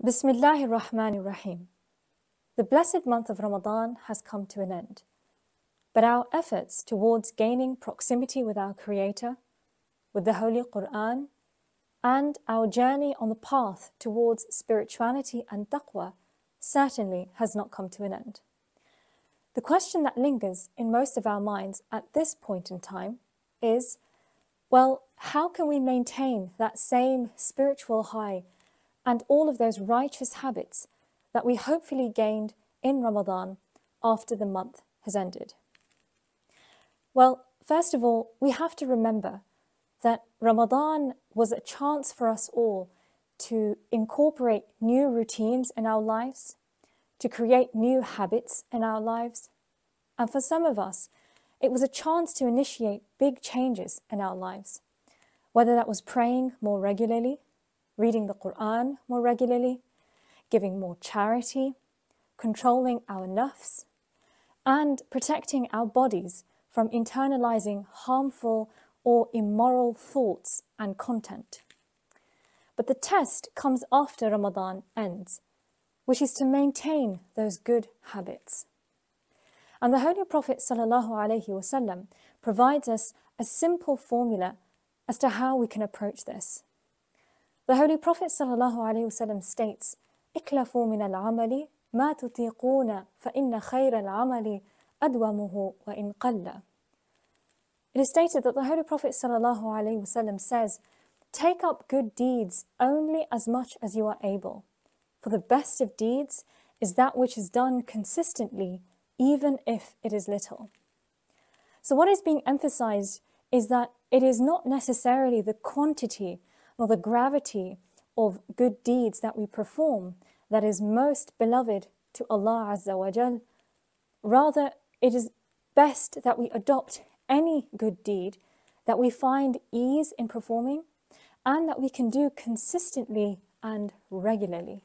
Bismillahir-Rahmanir-Rahim. The blessed month of Ramadan has come to an end, but our efforts towards gaining proximity with our Creator, with the Holy Quran, and our journey on the path towards spirituality and taqwa certainly has not come to an end. The question that lingers in most of our minds at this point in time is, well, how can we maintain that same spiritual high and all of those righteous habits that we hopefully gained in Ramadan after the month has ended? Well, first of all, we have to remember that Ramadan was a chance for us all to incorporate new routines in our lives, to create new habits in our lives. And for some of us, it was a chance to initiate big changes in our lives, whether that was praying more regularly, reading the Quran more regularly, giving more charity, controlling our nafs, and protecting our bodies from internalizing harmful or immoral thoughts and content. But the test comes after Ramadan ends, which is to maintain those good habits. And the Holy Prophet ﷺ provides us a simple formula as to how we can approach this. The Holy Prophet ﷺ states, "Iklafu min al-amali ma tutiquna fa inna khayra al-amali adwamuhu wa in qalla." It is stated that the Holy Prophet ﷺ says, "Take up good deeds only as much as you are able, for the best of deeds is that which is done consistently, even if it is little." So what is being emphasized is that it is not necessarily the quantity or the gravity of good deeds that we perform that is most beloved to Allah Azza wa Jal. Rather, it is best that we adopt any good deed that we find ease in performing and that we can do consistently and regularly.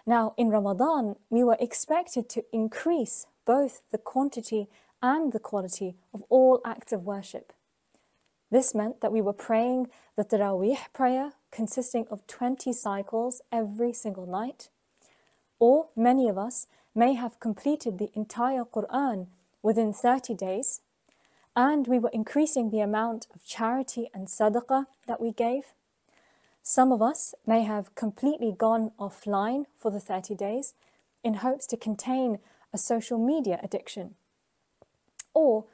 Now, in Ramadan, we were expected to increase both the quantity and the quality of all acts of worship. This meant that we were praying the Taraweeh prayer consisting of 20 cycles every single night, or many of us may have completed the entire Quran within 30 days, and we were increasing the amount of charity and sadaqah that we gave. Some of us may have completely gone offline for the 30 days in hopes to contain a social media addiction. Or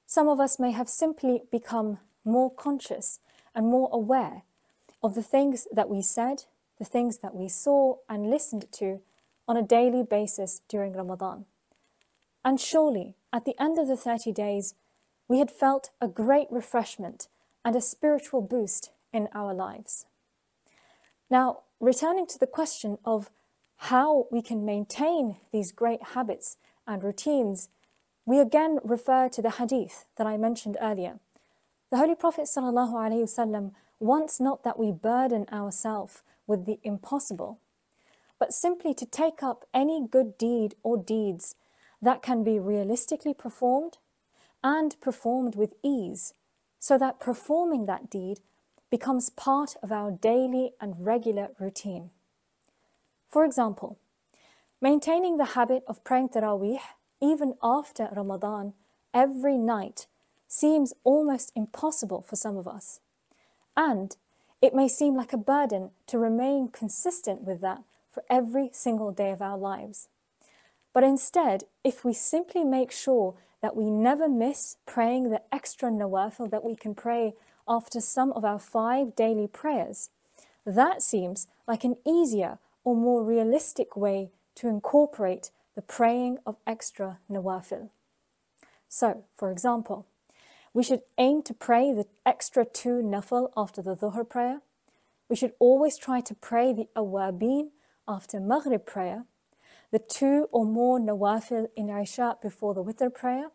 some of us may have simply become more conscious and more aware of the things that we said, the things that we saw and listened to on a daily basis during Ramadan. And surely, at the end of the 30 days, we had felt a great refreshment and a spiritual boost in our lives. Now, returning to the question of how we can maintain these great habits and routines, we again refer to the hadith that I mentioned earlier. The Holy Prophet ﷺ wants not that we burden ourselves with the impossible, but simply to take up any good deed or deeds that can be realistically performed and performed with ease, so that performing that deed becomes part of our daily and regular routine. For example, maintaining the habit of praying Taraweeh even after Ramadan every night seems almost impossible for some of us, and it may seem like a burden to remain consistent with that for every single day of our lives. But instead, if we simply make sure that we never miss praying the extra nawafil that we can pray after some of our 5 daily prayers, that seems like an easier or more realistic way to incorporate the praying of extra nawafil. So, for example, we should aim to pray the extra 2 nafil after the dhuhr prayer. We should always try to pray the awabin after maghrib prayer, the 2 or more nawafil in Isha before the witr prayer,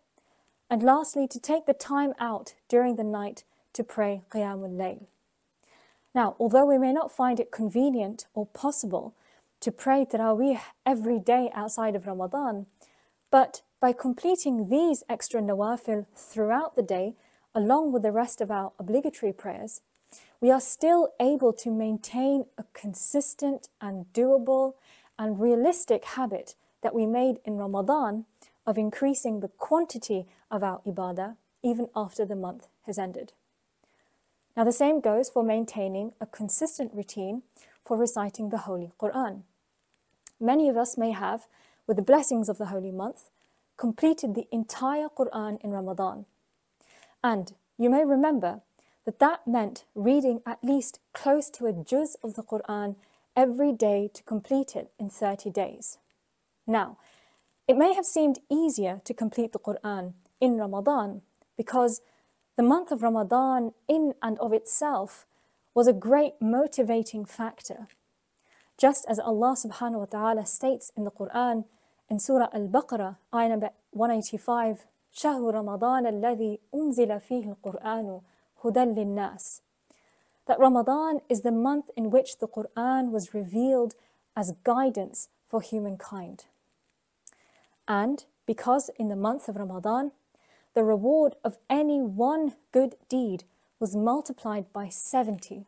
and lastly, to take the time out during the night to pray Qiyamul Layl. Now, although we may not find it convenient or possible to pray Taraweeh every day outside of Ramadan, but by completing these extra nawafil throughout the day, along with the rest of our obligatory prayers, we are still able to maintain a consistent and doable and realistic habit that we made in Ramadan of increasing the quantity of our ibadah even after the month has ended. Now the same goes for maintaining a consistent routine for reciting the Holy Quran. Many of us may have, with the blessings of the holy month, completed the entire Quran in Ramadan. And you may remember that that meant reading at least close to a juz of the Quran every day to complete it in 30 days. Now, it may have seemed easier to complete the Quran in Ramadan because the month of Ramadan in and of itself was a great motivating factor. Just as Allah subhanahu wa ta'ala states in the Quran in Surah Al-Baqarah, ayah number 185, شهر رمضان الذي أنزل فيه القرآن هدى للناس. That Ramadan is the month in which the Quran was revealed as guidance for humankind. And because in the month of Ramadan, the reward of any one good deed was multiplied by 70.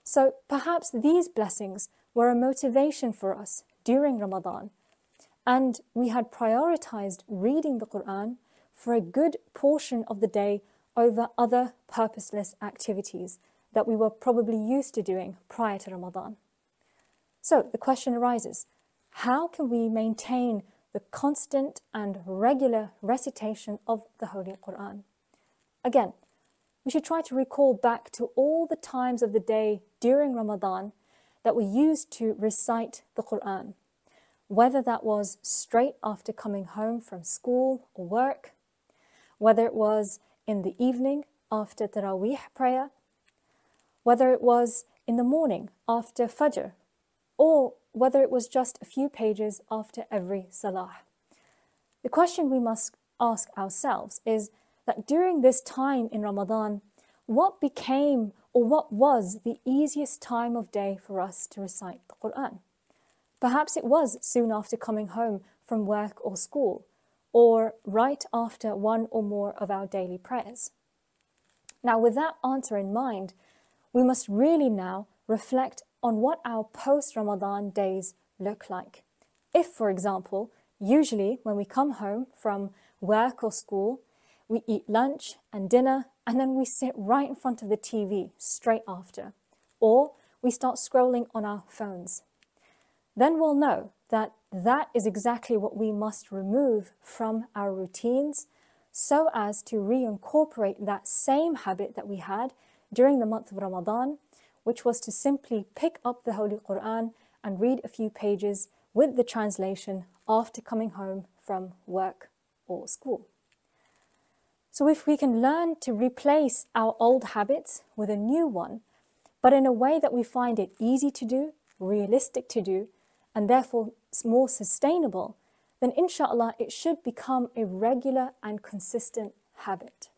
So perhaps these blessings were a motivation for us during Ramadan, and we had prioritized reading the Quran for a good portion of the day over other purposeless activities that we were probably used to doing prior to Ramadan. So the question arises, how can we maintain the constant and regular recitation of the Holy Quran? Again, we should try to recall back to all the times of the day during Ramadan that we used to recite the Quran, whether that was straight after coming home from school or work, whether it was in the evening after Taraweeh prayer, whether it was in the morning after Fajr, or whether it was just a few pages after every Salah. The question we must ask ourselves is that during this time in Ramadan, what became or what was the easiest time of day for us to recite the Quran? Perhaps it was soon after coming home from work or school, or right after one or more of our daily prayers. Now, with that answer in mind, we must really now reflect on what our post-Ramadan days look like. If, for example, usually when we come home from work or school, we eat lunch and dinner, and then we sit right in front of the TV straight after, or we start scrolling on our phones, then we'll know that that is exactly what we must remove from our routines so as to reincorporate that same habit that we had during the month of Ramadan, which was to simply pick up the Holy Quran and read a few pages with the translation after coming home from work or school. So if we can learn to replace our old habits with a new one, but in a way that we find it easy to do, realistic to do, and therefore more sustainable, then inshallah it should become a regular and consistent habit.